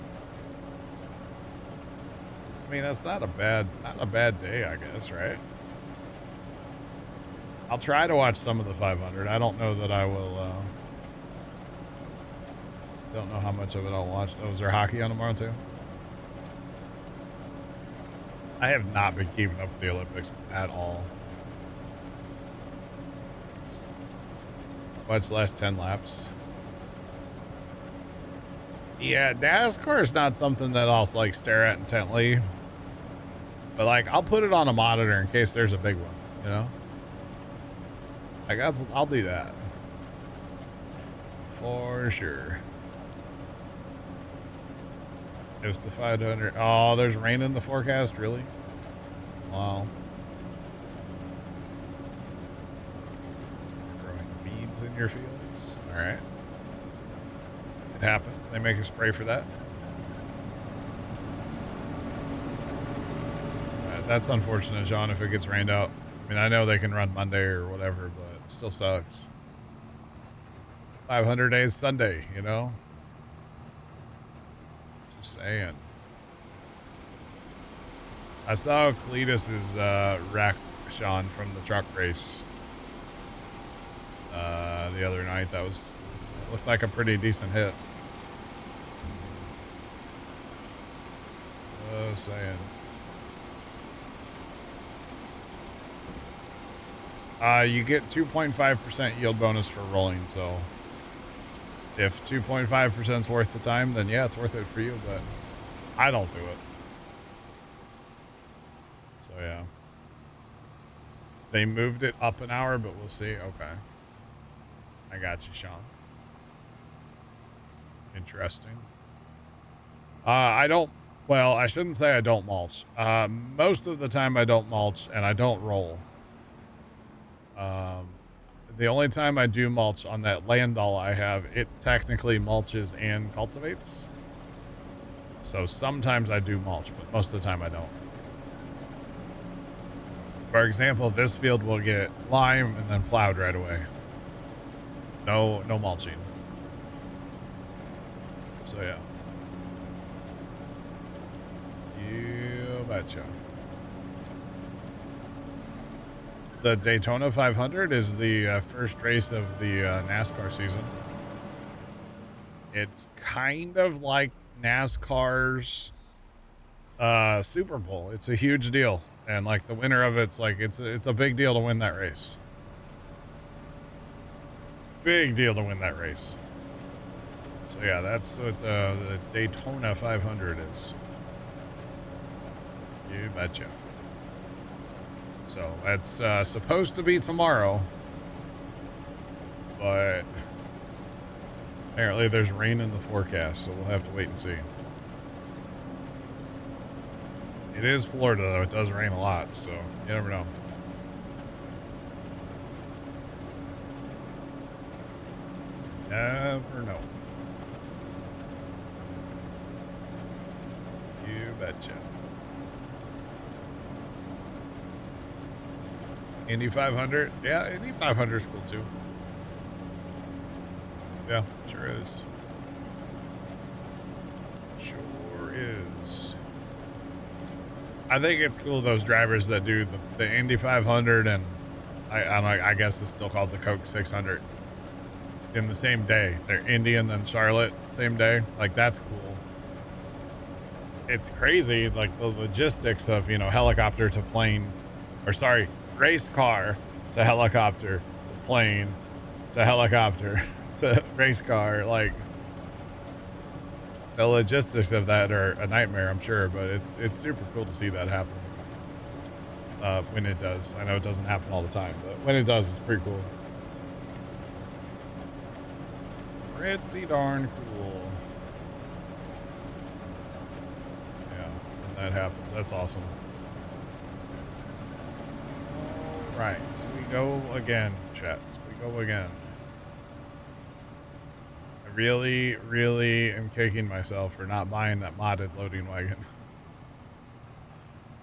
I mean, that's not a bad day, I guess, right? I'll try to watch some of the 500. I don't know that I will, don't know how much of it I'll watch. Oh, is there hockey on tomorrow too? I have not been keeping up with the Olympics at all. Watch the last 10 laps. Yeah, NASCAR is not something that I'll like stare at intently, but like I'll put it on a monitor in case there's a big one, you know. Like I'll do that for sure. It's the 500. Oh, there's rain in the forecast, really? Wow. weeds in your fields. All right. It happens. They make a spray for that. That's unfortunate, John, if it gets rained out. I mean, I know they can run Monday or whatever, but it still sucks. 500 days Sunday, you know? Just saying. I saw Cletus's wreck, Sean, from the truck race the other night. That was, looked like a pretty decent hit. Saying. You get 2.5% yield bonus for rolling, so if 2.5% is worth the time, then yeah, it's worth it for you, but I don't do it. So yeah. They moved it up an hour, but we'll see. Okay. I got you, Sean. Interesting. Well, I shouldn't say I don't mulch. Most of the time I don't mulch and I don't roll. The only time I do mulch on that Landau I have, it technically mulches and cultivates. So sometimes I do mulch, but most of the time I don't. For example, this field will get lime and then plowed right away. No mulching. So yeah. You betcha. The Daytona 500 is the first race of the NASCAR season. It's kind of like NASCAR's Super Bowl. It's a huge deal, and like the winner of it's like it's a big deal to win that race. Big deal to win that race. So yeah, that's what the Daytona 500 is. You betcha. So that's supposed to be tomorrow, but apparently there's rain in the forecast, so we'll have to wait and see. It is Florida, though. It does rain a lot, so you never know. Never know. You betcha. Indy 500. Yeah, Indy 500 is cool too. Yeah, sure is. Sure is. I think it's cool, those drivers that do the Indy 500 and I guess it's still called the Coke 600 in the same day. They're Indy and then Charlotte same day. Like, that's cool. It's crazy, like the logistics of, you know, helicopter to plane, or sorry, race car to helicopter to plane to helicopter to race car. Like, the logistics of that are a nightmare, I'm sure, but it's super cool to see that happen when it does. I know it doesn't happen all the time, but when it does, it's pretty cool. Pretty darn cool. Yeah, when that happens, that's awesome. Right, so we go again, chat. So we go again. I really am kicking myself for not buying that modded loading wagon.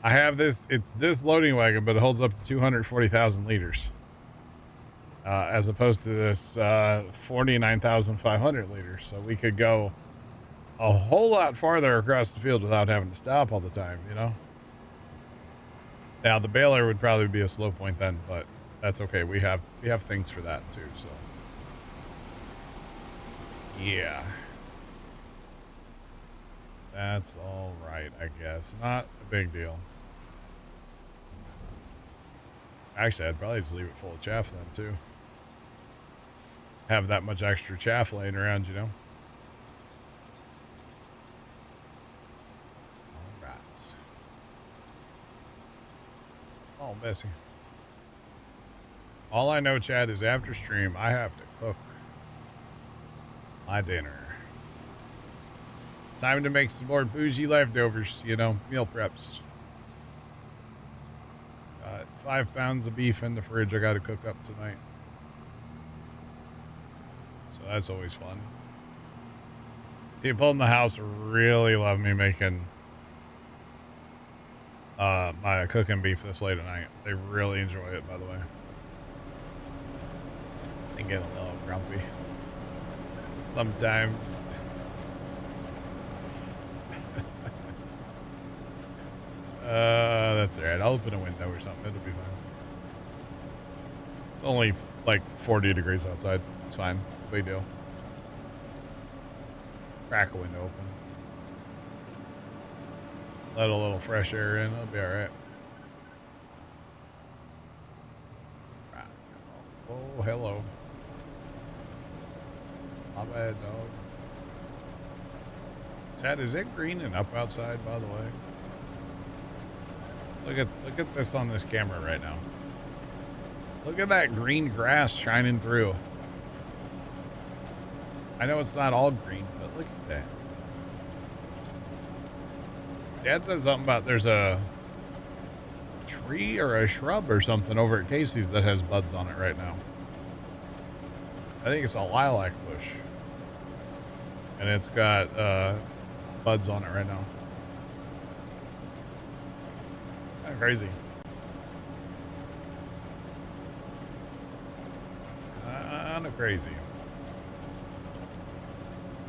I have this, it's this loading wagon, but it holds up to 240,000 liters. As opposed to this 49,500 liters. So we could go a whole lot farther across the field without having to stop all the time, you know? Now the baler would probably be a slow point then, but that's okay. We have things for that too, so. Yeah. That's all right, I guess. Not a big deal. Actually, I'd probably just leave it full of chaff then too. Have that much extra chaff laying around, you know? All right. Oh, Bessie. All I know, Chad, is after stream, I have to cook my dinner. Time to make some more bougie leftovers, you know, meal preps. Got 5 pounds of beef in the fridge I got to cook up tonight. So that's always fun. People in the house really love me making my cooking beef this late at night. They really enjoy it, by the way. They get a little grumpy sometimes. That's alright. I'll open a window or something. It'll be fine. It's only like 40 degrees outside. It's fine. No big deal. Crack a window open. Let a little fresh air in. It'll be alright. Oh, hello. My bad, dog. Chad, is it green and up outside, by the way? Look at this on this camera right now. Look at that green grass shining through. I know it's not all green, but look at that. Dad said something about there's a tree or a shrub or something over at Casey's that has buds on it right now. I think it's a lilac bush. And it's got buds on it right now. Kind of crazy. Kind of crazy.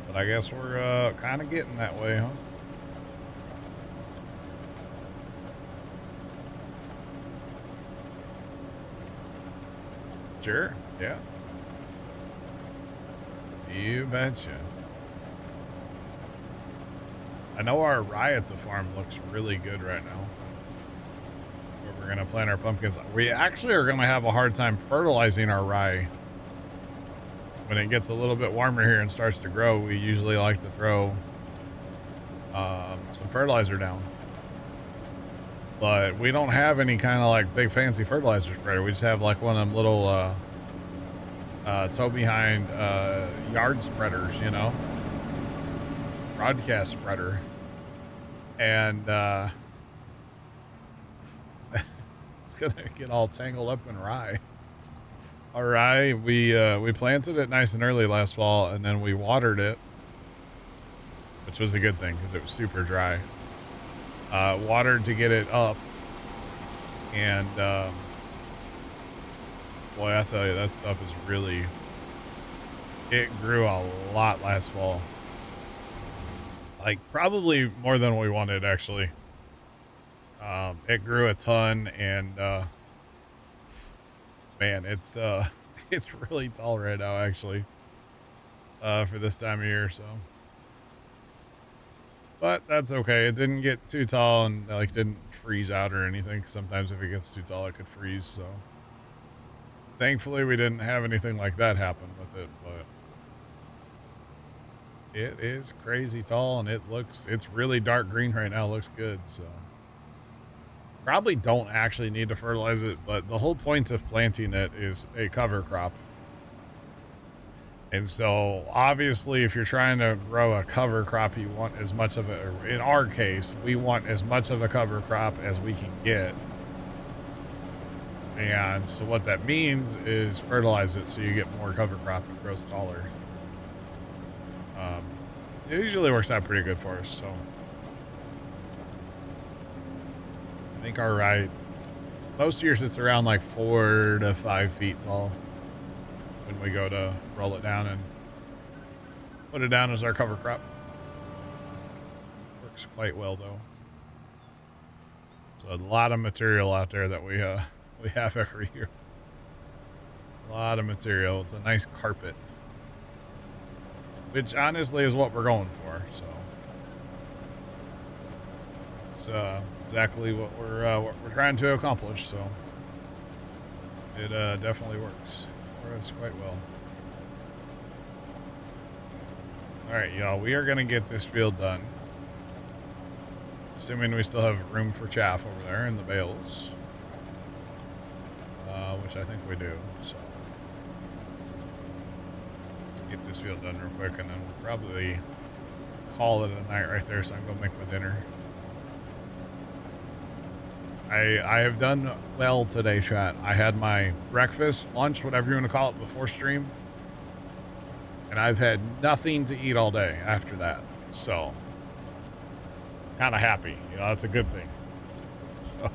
But I guess we're kind of getting that way, huh? Sure, yeah. You betcha. I know our rye at the farm looks really good right now. Where we're going to plant our pumpkins. We actually are going to have a hard time fertilizing our rye. When it gets a little bit warmer here and starts to grow, we usually like to throw some fertilizer down. But we don't have any kind of like big fancy fertilizer spreader. We just have like one of them little tow behind yard spreaders, you know, broadcast spreader. And it's gonna get all tangled up in rye. All rye, we planted it nice and early last fall, and then we watered it, which was a good thing because it was super dry. Watered to get it up, and boy, I tell you, that stuff is really, it grew a lot last fall. Like probably more than we wanted, actually. It grew a ton, and man, it's really tall right now, actually, for this time of year. So, but that's okay. It didn't get too tall and like didn't freeze out or anything. Sometimes if it gets too tall, it could freeze. So, thankfully, we didn't have anything like that happen with it. But it is crazy tall, and it's really dark green right now. It looks good. So, probably don't actually need to fertilize it, but the whole point of planting it is a cover crop. And so obviously if you're trying to grow a cover crop, you want as much of it, or in our case, we want as much of a cover crop as we can get. And so what that means is fertilize it so you get more cover crop and grows taller. It usually works out pretty good for us, so. I think our rye, most years it's around like 4 to 5 feet tall when we go to roll it down and put it down as our cover crop. Works quite well though. So a lot of material out there that we have every year. A lot of material. It's a nice carpet, which honestly is what we're going for. So it's exactly what we're trying to accomplish. So it definitely works for us quite well. All right, y'all, we are gonna get this field done, assuming we still have room for chaff over there in the bales, which I think we do. So let's get this field done real quick, and then we'll probably call it a night right there, so I can go make my dinner. I have done well today, chat. I had my breakfast, lunch, whatever you want to call it, before stream. And I've had nothing to eat all day after that. So, kind of happy. You know, that's a good thing. So,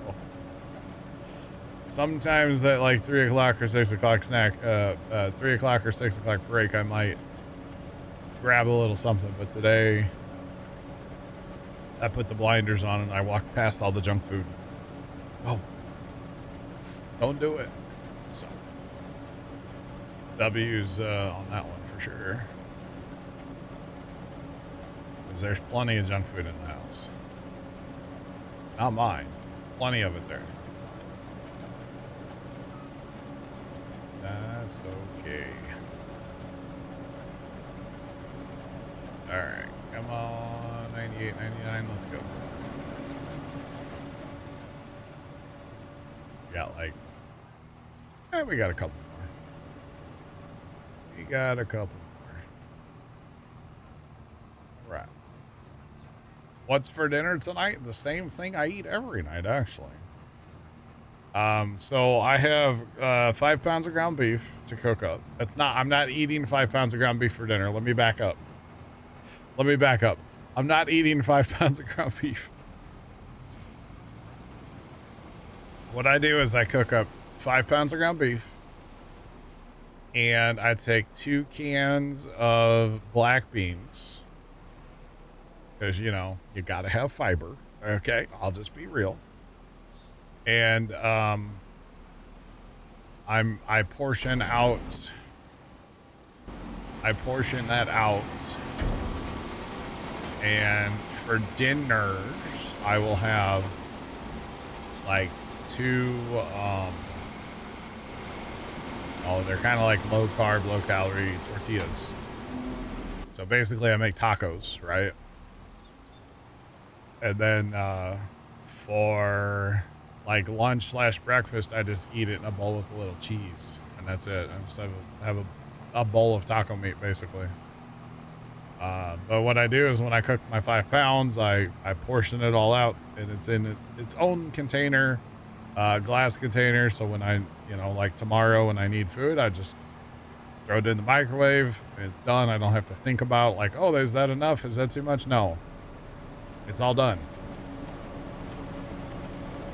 sometimes at like 3 o'clock or 6 o'clock snack, 3 o'clock or 6 o'clock break, I might grab a little something. But today, I put the blinders on and I walked past all the junk food. Oh, don't do it. So, W's on that one for sure. Because there's plenty of junk food in the house. Not mine. Plenty of it there. That's okay. Alright, come on. 98, 99, let's go. We got like... we got a couple more. We got a couple more. Right. What's for dinner tonight? The same thing I eat every night, actually. So I have 5 pounds of ground beef to cook up. I'm not eating 5 pounds of ground beef for dinner. Let me back up. I'm not eating 5 pounds of ground beef. What I do is I cook up 5 pounds of ground beef, and I take 2 cans of black beans, because, you know, you gotta have fiber. Okay, I'll just be real. And I portion that out, and for dinners I will have like 2 they're kind of like low carb, low calorie tortillas. So basically I make tacos, right? And then for like lunch / breakfast, I just eat it in a bowl with a little cheese, and that's it. I just have a bowl of taco meat, basically. But what I do is when I cook my 5 pounds, I portion it all out, and it's in its own container, glass container. So when I, you know, like tomorrow when I need food, I just throw it in the microwave. It's done. I don't have to think about like, oh, is that enough? Is that too much? No, it's all done.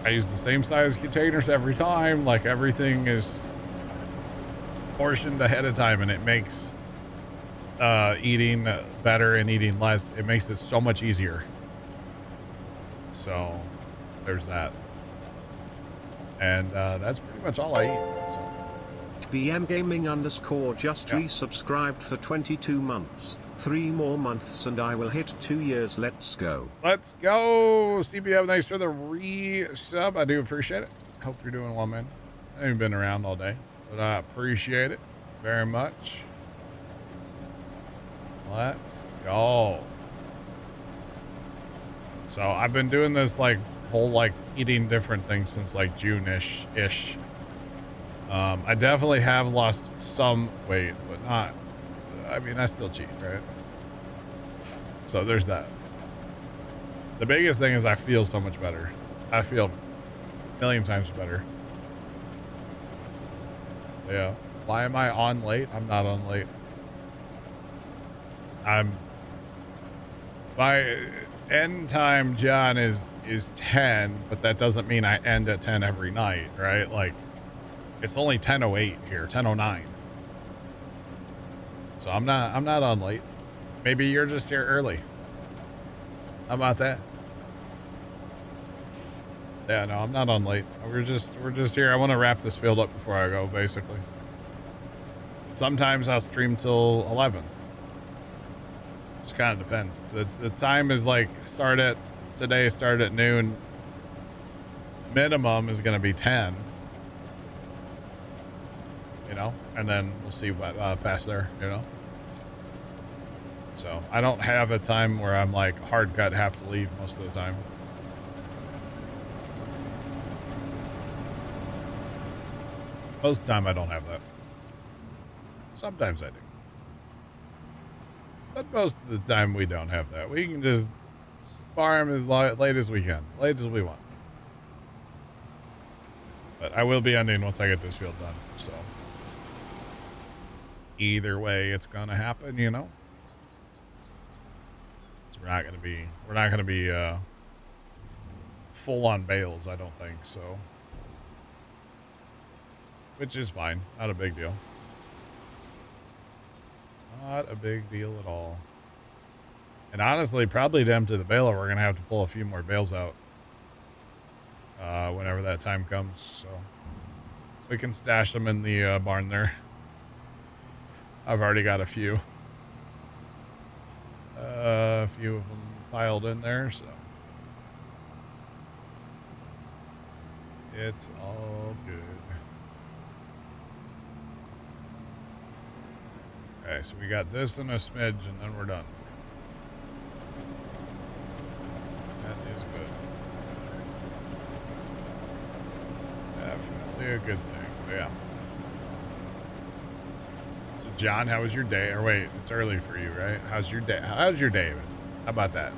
I use the same size containers every time. Like everything is portioned ahead of time, and it makes eating better and eating less. It makes it so much easier. So there's that. And that's pretty much all I eat. So. BM Gaming _ just resubscribed for 22 months. 3 more months and I will hit 2 years. Let's go. Let's go. CBM, thanks for the resub. I do appreciate it. Hope you're doing well, man. I haven't been around all day, but I appreciate it very much. Let's go. So I've been doing this like whole like eating different things since like June-ish. I definitely have lost some weight, but not, I mean, I still cheat, right? So there's that. The biggest thing is I feel so much better. I feel a million times better. Yeah. Why am I on late? I'm not on late. My end time, John, is 10, but that doesn't mean I end at 10 every night, right? Like, it's only 10:08 here, 10:09. So I'm not on late. Maybe you're just here early. How about that? Yeah, no, I'm not on late. We're just here. I want to wrap this field up before I go, basically. Sometimes I'll stream till 11. Just kind of depends. The time is like start at noon. Minimum is going to be 10. You know, and then we'll see what past there, you know. So I don't have a time where I'm like hard cut, have to leave most of the time. Most of the time I don't have that. Sometimes I do. But most of the time we don't have that. We can just farm as late as we can. Late as we want. But I will be ending once I get this field done, so. Either way, it's gonna happen, you know. So we're not gonna be full on bales, I don't think so. Which is fine, not a big deal. Not a big deal at all. And honestly, probably to empty the baler, we're gonna have to pull a few more bales out whenever that time comes. So we can stash them in the barn there. I've already got a few of them piled in there, so it's all good. Okay, so we got this and a smidge, and then we're done. That is good. Definitely a good thing. But yeah. So, John, how was your day? Or wait, it's early for you, right? How's your day? How's your day? How about that?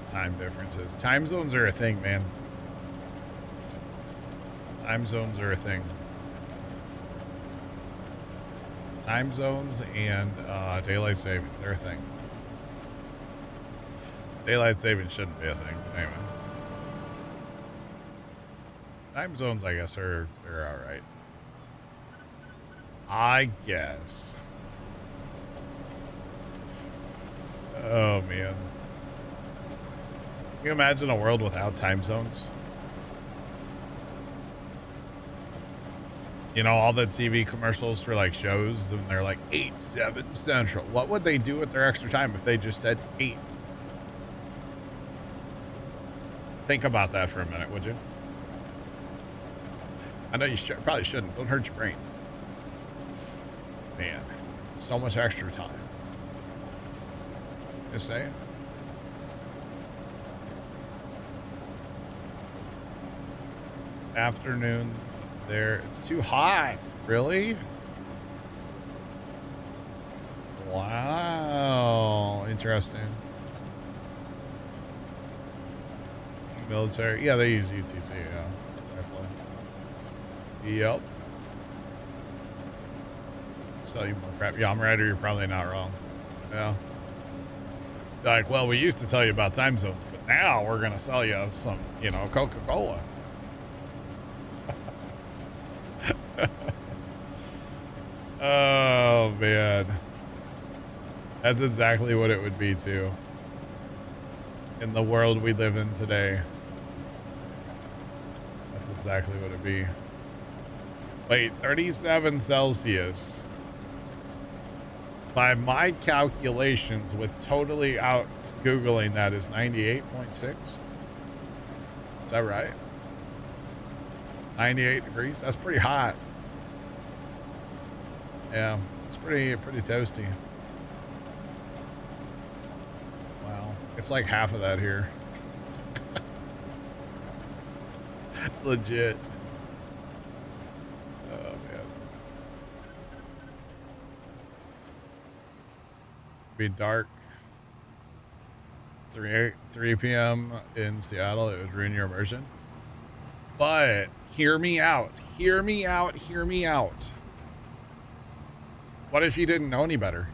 Time differences. Time zones are a thing, man. Time zones are a thing. Time zones and daylight savings, they're a thing. Daylight savings shouldn't be a thing, but anyway. Time zones, I guess, they're all right. I guess. Oh, man. Can you imagine a world without time zones? You know, all the TV commercials for, like, shows, and they're like, 8, 7 Central. What would they do with their extra time if they just said 8? Think about that for a minute, would you? I know you probably shouldn't. Don't hurt your brain. Man, so much extra time. Just saying. It's afternoon there. It's too hot. Really? Wow. Interesting. Military. Yeah, they use UTC. Yeah, exactly. Yep. Sell you more crap. Yeah, I'm right, or you're probably not wrong. Yeah. Like, well, we used to tell you about time zones, but now we're going to sell you some, you know, Coca-Cola. Oh, man. That's exactly what it would be, too. In the world we live in today. That's exactly what it'd be. Wait, 37 Celsius. By my calculations, with totally out Googling that, is 98.6. Is that right? 98 degrees? That's pretty hot. Yeah, it's pretty toasty. Wow. It's like half of that here. Legit. Oh, man. Be dark. 3 p.m. in Seattle. It would ruin your immersion. But hear me out. Hear me out. Hear me out. What if you didn't know any better?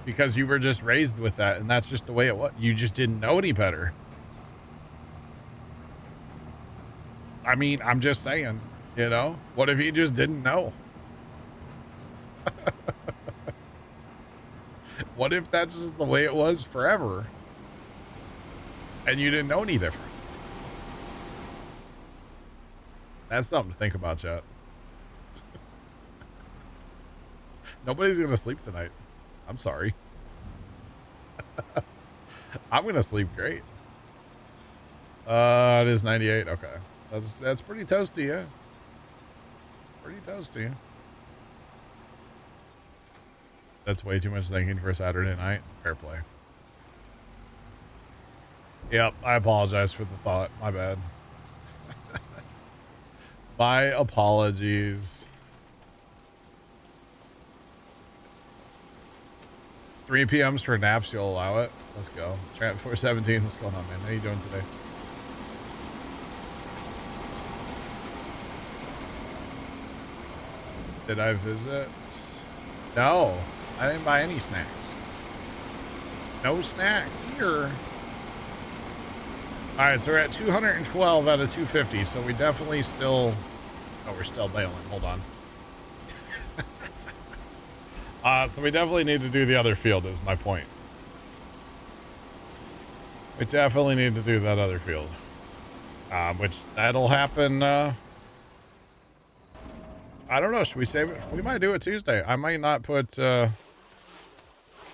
Because you were just raised with that, and that's just the way it was. You just didn't know any better. I mean, I'm just saying, you know? What if you just didn't know? What if that's just the way it was forever? And you didn't know any different? That's something to think about, chat. Nobody's going to sleep tonight. I'm sorry. I'm going to sleep great. It is 98. Okay. That's pretty toasty, yeah. Pretty toasty. That's way too much thinking for a Saturday night. Fair play. Yep, I apologize for the thought. My bad. My apologies. 3 p.m.s for naps, you'll allow it? Let's go. Tramp 417, what's going on, man? How you doing today? Did I visit? No, I didn't buy any snacks. No snacks here. All right, so we're at 212 out of 250. So we definitely still, oh, we're still bailing. Hold on. So we definitely need to do the other field is my point. We definitely need to do that other field. Which that'll happen, I don't know. Should we save it? We might do it Tuesday. I might not put, well,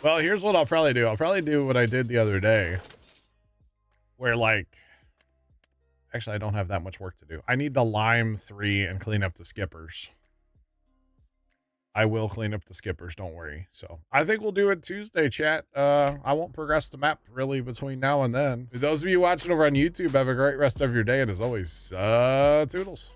here's what I'll probably do. I'll probably do what I did the other day. Where like, actually I don't have that much work to do. I need to lime 3 and clean up the skippers. I will clean up the skippers, don't worry. So I think we'll do it Tuesday, chat. I won't progress the map really between now and then. For those of you watching over on YouTube, have a great rest of your day. And as always, toodles.